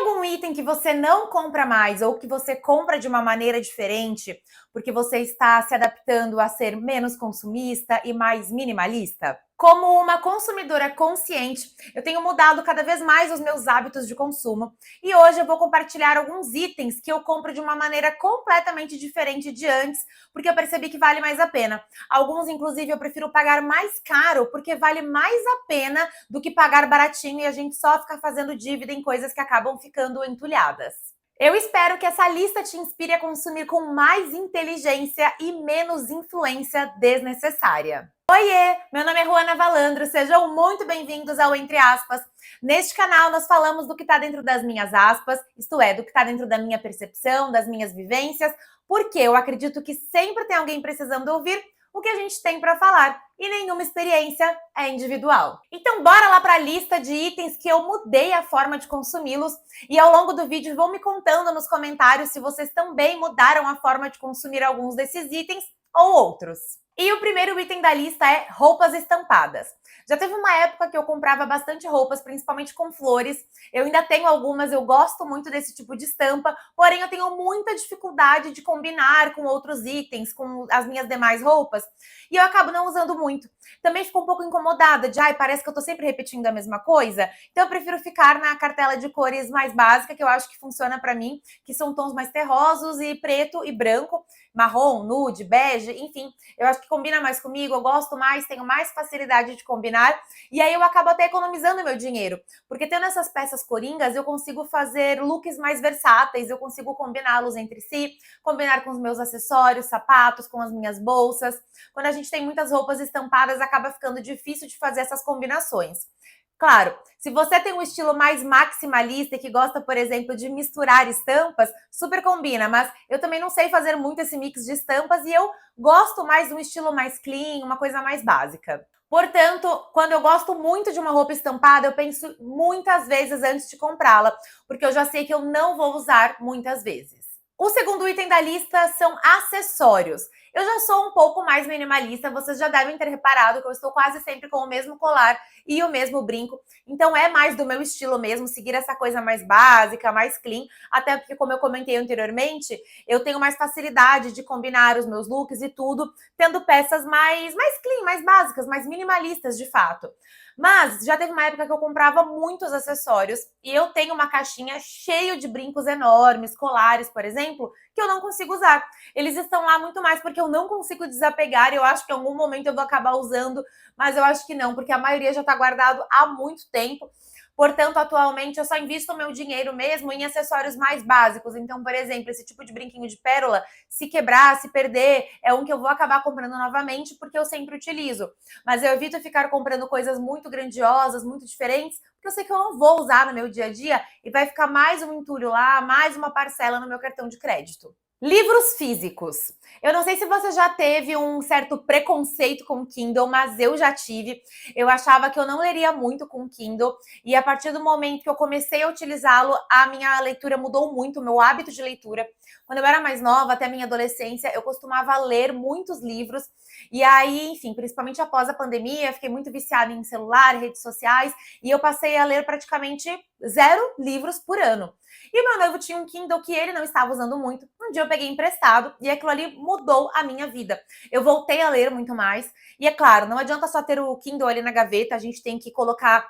algum item que você não compra mais ou que você compra de uma maneira diferente porque você está se adaptando a ser menos consumista e mais minimalista? Como uma consumidora consciente, eu tenho mudado cada vez mais os meus hábitos de consumo e hoje eu vou compartilhar alguns itens que eu compro de uma maneira completamente diferente de antes, porque eu percebi que vale mais a pena. Alguns, inclusive, eu prefiro pagar mais caro porque vale mais a pena do que pagar baratinho e a gente só ficar fazendo dívida em coisas que acabam ficando entulhadas. Eu espero que essa lista te inspire a consumir com mais inteligência e menos influência desnecessária. Oiê! Meu nome é Ruana Valandro, sejam muito bem-vindos ao Entre Aspas. Neste canal nós falamos do que está dentro das minhas aspas, isto é, do que está dentro da minha percepção, das minhas vivências, porque eu acredito que sempre tem alguém precisando ouvir o que a gente tem para falar e nenhuma experiência é individual. Então bora lá para a lista de itens que eu mudei a forma de consumi-los e ao longo do vídeo vão me contando nos comentários se vocês também mudaram a forma de consumir alguns desses itens ou outros. E o primeiro item da lista é roupas estampadas. Já teve uma época que eu comprava bastante roupas, principalmente com flores. Eu ainda tenho algumas, eu gosto muito desse tipo de estampa, porém eu tenho muita dificuldade de combinar com outros itens, com as minhas demais roupas, e eu acabo não usando muito. Também fico um pouco incomodada de, parece que eu tô sempre repetindo a mesma coisa, então eu prefiro ficar na cartela de cores mais básica, que eu acho que funciona pra mim, que são tons mais terrosos e preto e branco, marrom, nude, bege, enfim, eu acho que combina mais comigo, eu gosto mais, tenho mais facilidade de combinar, e aí eu acabo até economizando meu dinheiro, porque tendo essas peças coringas, eu consigo fazer looks mais versáteis, eu consigo combiná-los entre si, combinar com os meus acessórios, sapatos, com as minhas bolsas. Quando a gente tem muitas roupas estampadas, acaba ficando difícil de fazer essas combinações. Claro, se você tem um estilo mais maximalista e que gosta, por exemplo, de misturar estampas, super combina, mas eu também não sei fazer muito esse mix de estampas e eu gosto mais de um estilo mais clean, uma coisa mais básica. Portanto, quando eu gosto muito de uma roupa estampada, eu penso muitas vezes antes de comprá-la, porque eu já sei que eu não vou usar muitas vezes. O segundo item da lista são acessórios. Eu já sou um pouco mais minimalista, vocês já devem ter reparado que eu estou quase sempre com o mesmo colar e o mesmo brinco, então é mais do meu estilo mesmo, seguir essa coisa mais básica, mais clean, até porque, como eu comentei anteriormente, eu tenho mais facilidade de combinar os meus looks e tudo, tendo peças mais clean, mais básicas, mais minimalistas de fato. Mas já teve uma época que eu comprava muitos acessórios e eu tenho uma caixinha cheia de brincos enormes, colares, por exemplo, que eu não consigo usar. Eles estão lá muito mais porque eu não consigo desapegar e eu acho que em algum momento eu vou acabar usando, mas eu acho que não, porque a maioria já está guardado há muito tempo. Portanto, atualmente eu só invisto o meu dinheiro mesmo em acessórios mais básicos. Então, por exemplo, esse tipo de brinquinho de pérola, se quebrar, se perder, é um que eu vou acabar comprando novamente porque eu sempre utilizo. Mas eu evito ficar comprando coisas muito grandiosas, muito diferentes, porque eu sei que eu não vou usar no meu dia a dia e vai ficar mais um entulho lá, mais uma parcela no meu cartão de crédito. Livros físicos. Eu não sei se você já teve um certo preconceito com o Kindle, mas eu já tive. Eu achava que eu não leria muito com o Kindle e a partir do momento que eu comecei a utilizá-lo, a minha leitura mudou muito, o meu hábito de leitura. Quando eu era mais nova, até a minha adolescência, eu costumava ler muitos livros e aí, enfim, principalmente após a pandemia, fiquei muito viciada em celular, redes sociais e eu passei a ler praticamente 0 livros por ano. E o meu noivo tinha um Kindle que ele não estava usando muito. Um dia eu peguei emprestado e aquilo ali mudou a minha vida. Eu voltei a ler muito mais. E é claro, não adianta só ter o Kindle ali na gaveta, a gente tem que colocar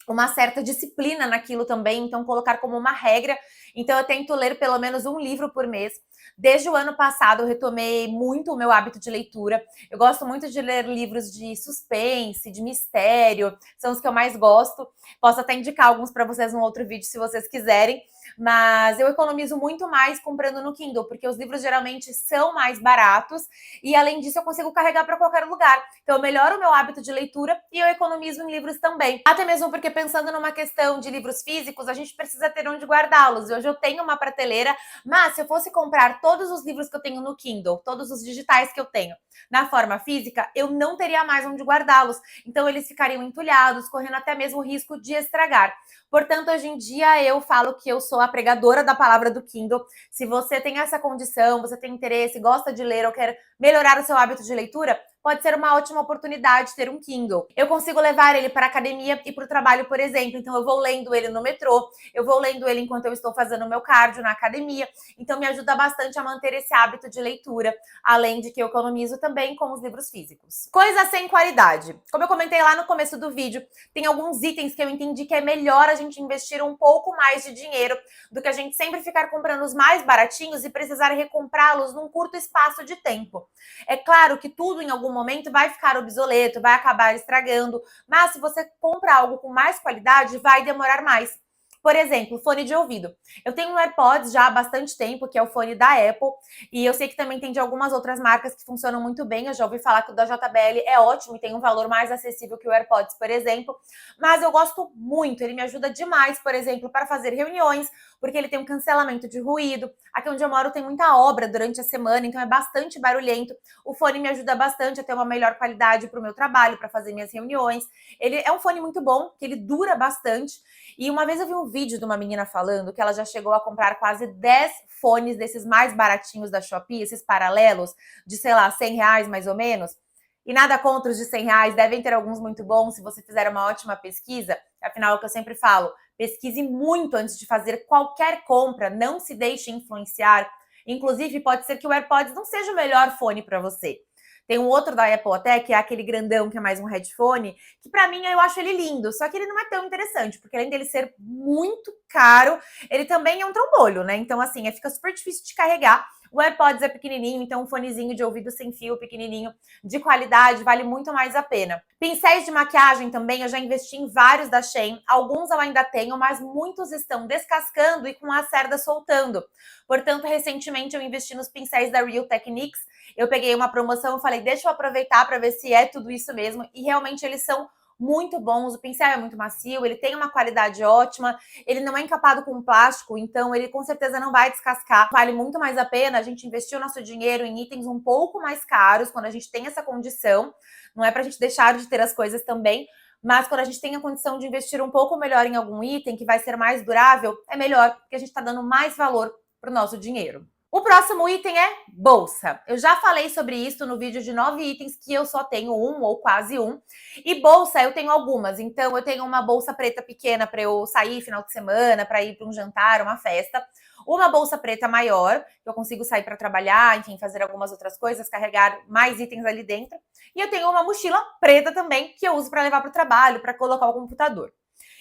uma certa disciplina naquilo também, então colocar como uma regra. Então eu tento ler pelo menos um livro por mês. Desde o ano passado eu retomei muito o meu hábito de leitura. Eu gosto muito de ler livros de suspense, de mistério, são os que eu mais gosto. Posso até indicar alguns para vocês num outro vídeo se vocês quiserem, mas eu economizo muito mais comprando no Kindle, porque os livros geralmente são mais baratos e além disso eu consigo carregar para qualquer lugar. Então eu melhoro o meu hábito de leitura e eu economizo em livros também. Até mesmo porque pensando numa questão de livros físicos, a gente precisa ter onde guardá-los. Hoje eu tenho uma prateleira, mas se eu fosse comprar todos os livros que eu tenho no Kindle, todos os digitais que eu tenho na forma física, eu não teria mais onde guardá-los. Então eles ficariam entulhados, correndo até mesmo o risco de estragar. Portanto, hoje em dia eu falo que eu sou a pregadora da palavra do Kindle. Se você tem essa condição, você tem interesse, gosta de ler ou quer melhorar o seu hábito de leitura, pode ser uma ótima oportunidade ter um Kindle. Eu consigo levar ele para a academia e para o trabalho, por exemplo. Então eu vou lendo ele no metrô, eu vou lendo ele enquanto eu estou fazendo o meu cardio na academia. Então me ajuda bastante a manter esse hábito de leitura, além de que eu economizo também com os livros físicos. Coisa sem qualidade. Como eu comentei lá no começo do vídeo, tem alguns itens que eu entendi que é melhor a gente investir um pouco mais de dinheiro do que a gente sempre ficar comprando os mais baratinhos e precisar recomprá-los num curto espaço de tempo. É claro que tudo em algum momento vai ficar obsoleto, vai acabar estragando, mas se você compra algo com mais qualidade, vai demorar mais. Por exemplo, fone de ouvido. Eu tenho um AirPods já há bastante tempo, que é o fone da Apple, e eu sei que também tem de algumas outras marcas que funcionam muito bem. Eu já ouvi falar que o da JBL é ótimo e tem um valor mais acessível que o AirPods, por exemplo, mas eu gosto muito, ele me ajuda demais, por exemplo, para fazer reuniões, porque ele tem um cancelamento de ruído. Aqui onde eu moro tem muita obra durante a semana, então é bastante barulhento. O fone me ajuda bastante a ter uma melhor qualidade para o meu trabalho, para fazer minhas reuniões. Ele é um fone muito bom, que ele dura bastante. E uma vez eu vi um vídeo de uma menina falando que ela já chegou a comprar quase 10 fones desses mais baratinhos da Shopee, esses paralelos, de, sei lá, R$ 100 mais ou menos. E nada contra os de R$ 100, devem ter alguns muito bons se você fizer uma ótima pesquisa. Afinal, é o que eu sempre falo, pesquise muito antes de fazer qualquer compra, não se deixe influenciar. Inclusive, pode ser que o AirPods não seja o melhor fone para você. Tem um outro da Apple até, que é aquele grandão, que é mais um headphone, que pra mim eu acho ele lindo, só que ele não é tão interessante, porque além dele ser muito caro, ele também é um trombolho, né? Então, assim, fica super difícil de carregar. O AirPods é pequenininho, então um fonezinho de ouvido sem fio pequenininho, de qualidade, vale muito mais a pena. Pincéis de maquiagem também, eu já investi em vários da Shein. Alguns eu ainda tenho, mas muitos estão descascando e com a cerda soltando. Portanto, recentemente eu investi nos pincéis da Real Techniques. Eu peguei uma promoção e falei, deixa eu aproveitar para ver se é tudo isso mesmo. E realmente eles são muito bons, o pincel é muito macio, ele tem uma qualidade ótima, ele não é encapado com plástico, então ele com certeza não vai descascar. Vale muito mais a pena a gente investir o nosso dinheiro em itens um pouco mais caros, quando a gente tem essa condição. Não é pra gente deixar de ter as coisas também, mas quando a gente tem a condição de investir um pouco melhor em algum item que vai ser mais durável, é melhor, porque a gente tá dando mais valor pro nosso dinheiro. O próximo item é bolsa. Eu já falei sobre isso no vídeo de 9 itens que eu só tenho um ou quase um. E bolsa eu tenho algumas. Então eu tenho uma bolsa preta pequena para eu sair final de semana, para ir para um jantar, uma festa. Uma bolsa preta maior, que eu consigo sair para trabalhar, enfim, fazer algumas outras coisas, carregar mais itens ali dentro. E eu tenho uma mochila preta também, que eu uso para levar para o trabalho, para colocar o computador.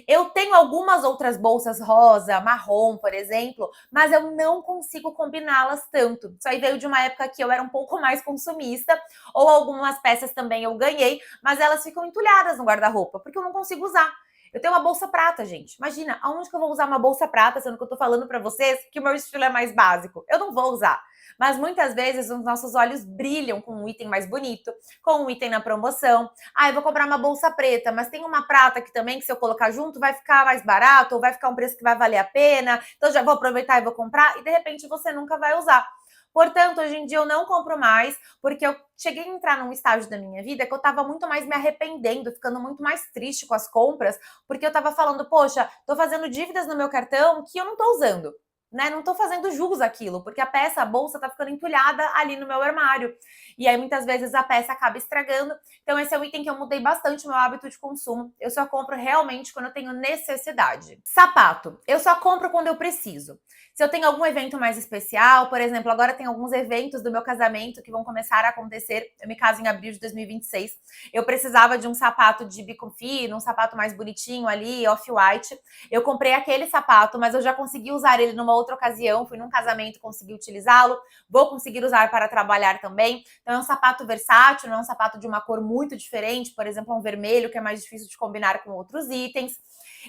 Eu tenho algumas outras bolsas rosa, marrom, por exemplo, mas eu não consigo combiná-las tanto. Isso aí veio de uma época que eu era um pouco mais consumista, ou algumas peças também eu ganhei, mas elas ficam entulhadas no guarda-roupa, porque eu não consigo usar. Eu tenho uma bolsa prata, gente. Imagina, aonde que eu vou usar uma bolsa prata, sendo que eu tô falando pra vocês que o meu estilo é mais básico? Eu não vou usar. Mas muitas vezes os nossos olhos brilham com um item mais bonito, com um item na promoção. Ah, eu vou comprar uma bolsa preta, mas tem uma prata aqui também que se eu colocar junto vai ficar mais barato, ou vai ficar um preço que vai valer a pena. Então já vou aproveitar e vou comprar, e de repente você nunca vai usar. Portanto, hoje em dia eu não compro mais, porque eu cheguei a entrar num estágio da minha vida que eu tava muito mais me arrependendo, ficando muito mais triste com as compras, porque eu tava falando, poxa, tô fazendo dívidas no meu cartão que eu não tô usando. Né? Não tô fazendo jus àquilo, porque a peça, a bolsa tá ficando entulhada ali no meu armário. E aí muitas vezes a peça acaba estragando. Então esse é um item que eu mudei bastante o meu hábito de consumo. Eu só compro realmente quando eu tenho necessidade. Sapato. Eu só compro quando eu preciso. Se eu tenho algum evento mais especial, por exemplo, agora tem alguns eventos do meu casamento que vão começar a acontecer. Eu me caso em abril de 2026. Eu precisava de um sapato de bico fino, um sapato mais bonitinho ali, off-white. Eu comprei aquele sapato, mas eu já consegui usar ele numa outra ocasião, fui num casamento, consegui utilizá-lo, vou conseguir usar para trabalhar também. Então é um sapato versátil, não é um sapato de uma cor muito diferente, por exemplo, um vermelho, que é mais difícil de combinar com outros itens.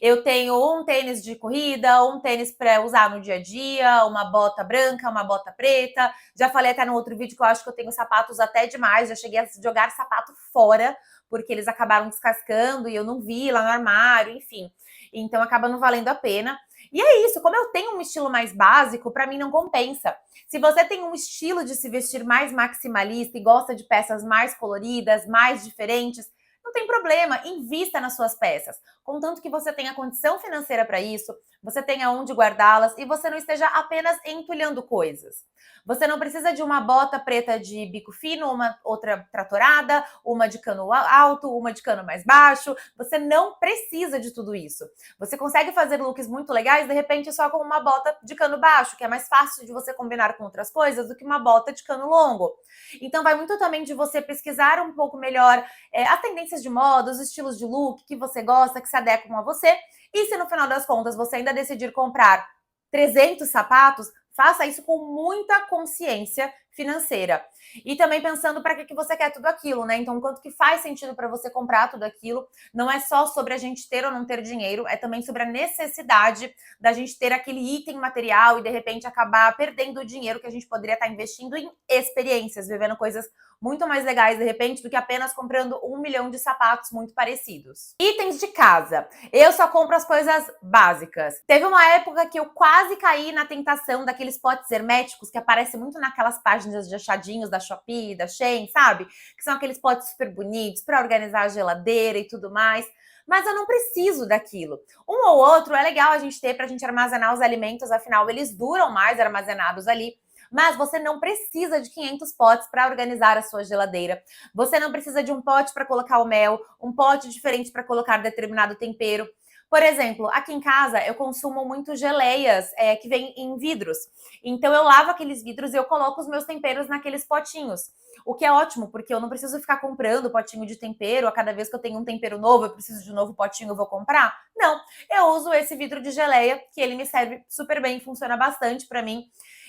Eu tenho um tênis de corrida, um tênis para usar no dia a dia, uma bota branca, uma bota preta. Já falei até no outro vídeo que eu acho que eu tenho sapatos até demais, já cheguei a jogar sapato fora, porque eles acabaram descascando e eu não vi lá no armário, enfim. Então acaba não valendo a pena. E é isso, como eu tenho um estilo mais básico, para mim não compensa. Se você tem um estilo de se vestir mais maximalista e gosta de peças mais coloridas, mais diferentes, não tem problema, invista nas suas peças, contanto que você tenha condição financeira para isso, você tenha onde guardá-las e você não esteja apenas entulhando coisas. Você não precisa de uma bota preta de bico fino, uma outra tratorada, uma de cano alto, uma de cano mais baixo. Você não precisa de tudo isso. Você consegue fazer looks muito legais, de repente, só com uma bota de cano baixo, que é mais fácil de você combinar com outras coisas do que uma bota de cano longo. Então, vai muito também de você pesquisar um pouco melhor as tendências de moda, os estilos de look que você gosta, que se adequam a você. E se no final das contas você ainda decidir comprar 300 sapatos, faça isso com muita consciência financeira. E também pensando para que você quer tudo aquilo, né? Então, quanto que faz sentido para você comprar tudo aquilo, não é só sobre a gente ter ou não ter dinheiro, é também sobre a necessidade da gente ter aquele item material e, de repente, acabar perdendo o dinheiro que a gente poderia estar investindo em experiências, vivendo coisas muito mais legais, de repente, do que apenas comprando 1 milhão de sapatos muito parecidos. Itens de casa. Eu só compro as coisas básicas. Teve uma época que eu quase caí na tentação daqueles potes herméticos que aparecem muito naquelas páginas de achadinhos da Shopee, da Shein, sabe? Que são aqueles potes super bonitos para organizar a geladeira e tudo mais. Mas eu não preciso daquilo. Um ou outro é legal a gente ter para a gente armazenar os alimentos, afinal eles duram mais armazenados ali. Mas você não precisa de 500 potes para organizar a sua geladeira. Você não precisa de um pote para colocar o mel, um pote diferente para colocar determinado tempero. Por exemplo, aqui em casa eu consumo muito geleias que vêm em vidros. Então eu lavo aqueles vidros e eu coloco os meus temperos naqueles potinhos. O que é ótimo, porque eu não preciso ficar comprando potinho de tempero. A cada vez que eu tenho um tempero novo, eu preciso de um novo potinho, eu vou comprar? Não, eu uso esse vidro de geleia, que ele me serve super bem, funciona bastante para mim.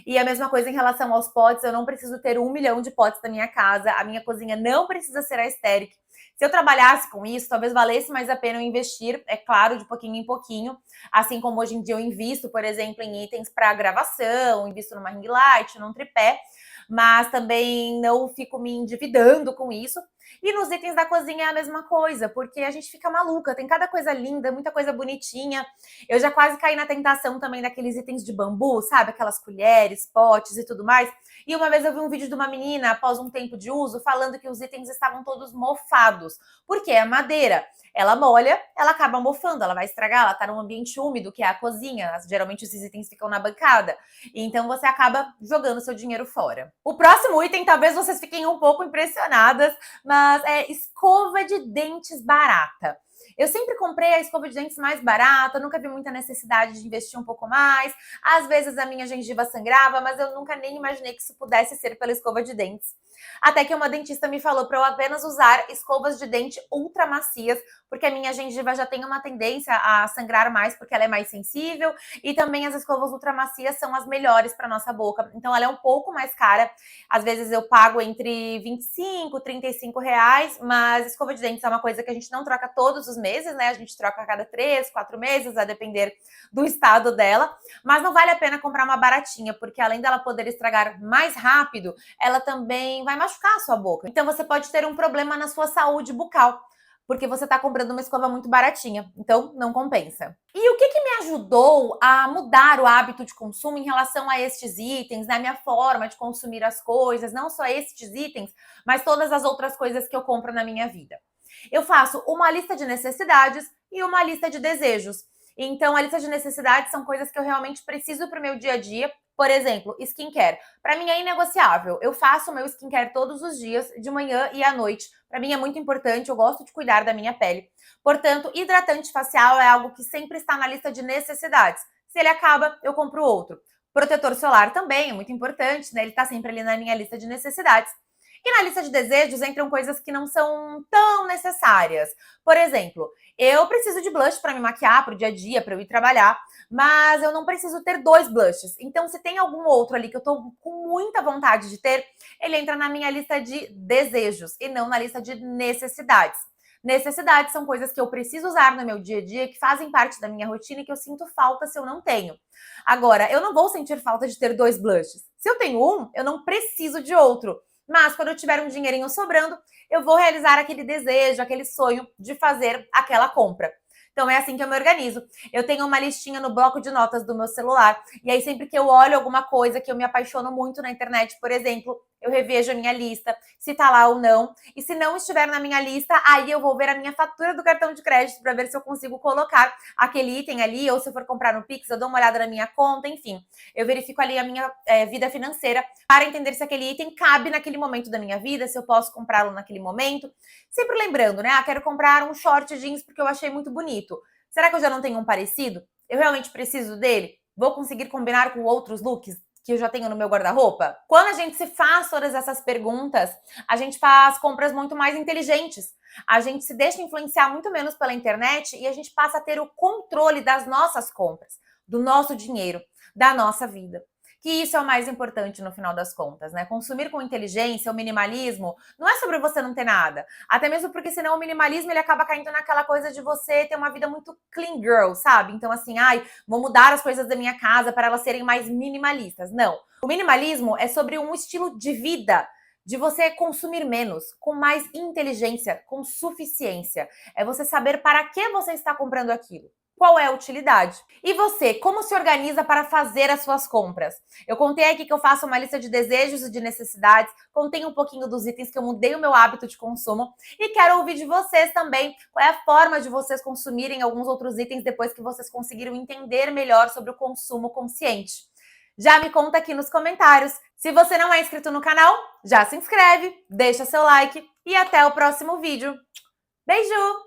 E a mesma coisa em relação aos potes, eu não preciso ter 1 milhão de potes na minha casa, a minha cozinha não precisa ser aesthetic. Se eu trabalhasse com isso, talvez valesse mais a pena eu investir, é claro, de pouquinho em pouquinho, assim como hoje em dia eu invisto, por exemplo, em itens para gravação, invisto numa ring light, num tripé, mas também não fico me endividando com isso. E nos itens da cozinha é a mesma coisa, porque a gente fica maluca, tem cada coisa linda, muita coisa bonitinha. Eu já quase caí na tentação também daqueles itens de bambu, sabe? Aquelas colheres, potes e tudo mais. E uma vez eu vi um vídeo de uma menina, após um tempo de uso, falando que os itens estavam todos mofados. Porque é madeira. Ela molha, ela acaba mofando, ela vai estragar, ela tá num ambiente úmido, que é a cozinha. Geralmente esses itens ficam na bancada. E então você acaba jogando seu dinheiro fora. O próximo item, talvez vocês fiquem um pouco impressionadas, mas é escova de dentes barata. Eu sempre comprei a escova de dentes mais barata, nunca vi muita necessidade de investir um pouco mais. Às vezes a minha gengiva sangrava, mas eu nunca nem imaginei que isso pudesse ser pela escova de dentes. Até que uma dentista me falou para eu apenas usar escovas de dente ultra macias, porque a minha gengiva já tem uma tendência a sangrar mais, porque ela é mais sensível, e também as escovas ultra macias são as melhores para nossa boca. Então ela é um pouco mais cara, às vezes eu pago entre 25 e 35 reais, mas escova de dentes é uma coisa que a gente não troca todos os meses, né? A gente troca a cada 3, 4 meses, a depender do estado dela, mas não vale a pena comprar uma baratinha, porque além dela poder estragar mais rápido, ela também vai machucar a sua boca. Então você pode ter um problema na sua saúde bucal, porque você está comprando uma escova muito baratinha, então não compensa. E o que me ajudou a mudar o hábito de consumo em relação a estes itens, né? Minha forma de consumir as coisas, não só estes itens, mas todas as outras coisas que eu compro na minha vida. Eu faço uma lista de necessidades e uma lista de desejos. Então, a lista de necessidades são coisas que eu realmente preciso para o meu dia a dia. Por exemplo, skincare. Para mim é inegociável. Eu faço o meu skincare todos os dias, de manhã e à noite. Para mim é muito importante, eu gosto de cuidar da minha pele. Portanto, hidratante facial é algo que sempre está na lista de necessidades. Se ele acaba, eu compro outro. Protetor solar também é muito importante, né? Ele está sempre ali na minha lista de necessidades. E na lista de desejos entram coisas que não são tão necessárias. Por exemplo, eu preciso de blush para me maquiar para o dia a dia, para eu ir trabalhar, mas eu não preciso ter 2 blushes. Então, se tem algum outro ali que eu tô com muita vontade de ter, ele entra na minha lista de desejos e não na lista de necessidades. Necessidades são coisas que eu preciso usar no meu dia a dia, que fazem parte da minha rotina e que eu sinto falta se eu não tenho. Agora, eu não vou sentir falta de ter 2 blushes. Se eu tenho um, eu não preciso de outro. Mas quando eu tiver um dinheirinho sobrando, eu vou realizar aquele desejo, aquele sonho de fazer aquela compra. Então é assim que eu me organizo. Eu tenho uma listinha no bloco de notas do meu celular, e aí sempre que eu olho alguma coisa que eu me apaixono muito na internet, por exemplo, eu revejo a minha lista, se tá lá ou não. E se não estiver na minha lista, aí eu vou ver a minha fatura do cartão de crédito para ver se eu consigo colocar aquele item ali, ou se eu for comprar no Pix, eu dou uma olhada na minha conta, enfim. Eu verifico ali a minha vida financeira para entender se aquele item cabe naquele momento da minha vida, se eu posso comprá-lo naquele momento. Sempre lembrando, né? Quero comprar um short jeans porque eu achei muito bonito. Será que eu já não tenho um parecido? Eu realmente preciso dele? Vou conseguir combinar com outros looks que eu já tenho no meu guarda-roupa? Quando a gente se faz todas essas perguntas, a gente faz compras muito mais inteligentes. A gente se deixa influenciar muito menos pela internet e a gente passa a ter o controle das nossas compras, do nosso dinheiro, da nossa vida. Que isso é o mais importante no final das contas, né? Consumir com inteligência, o minimalismo, não é sobre você não ter nada. Até mesmo porque senão o minimalismo ele acaba caindo naquela coisa de você ter uma vida muito clean girl, sabe? Então assim, vou mudar as coisas da minha casa para elas serem mais minimalistas. Não. O minimalismo é sobre um estilo de vida, de você consumir menos, com mais inteligência, com suficiência. É você saber para que você está comprando aquilo. Qual é a utilidade? E você, como se organiza para fazer as suas compras? Eu contei aqui que eu faço uma lista de desejos e de necessidades, contei um pouquinho dos itens que eu mudei o meu hábito de consumo e quero ouvir de vocês também qual é a forma de vocês consumirem alguns outros itens depois que vocês conseguiram entender melhor sobre o consumo consciente. Já me conta aqui nos comentários. Se você não é inscrito no canal, já se inscreve, deixa seu like e até o próximo vídeo. Beijo!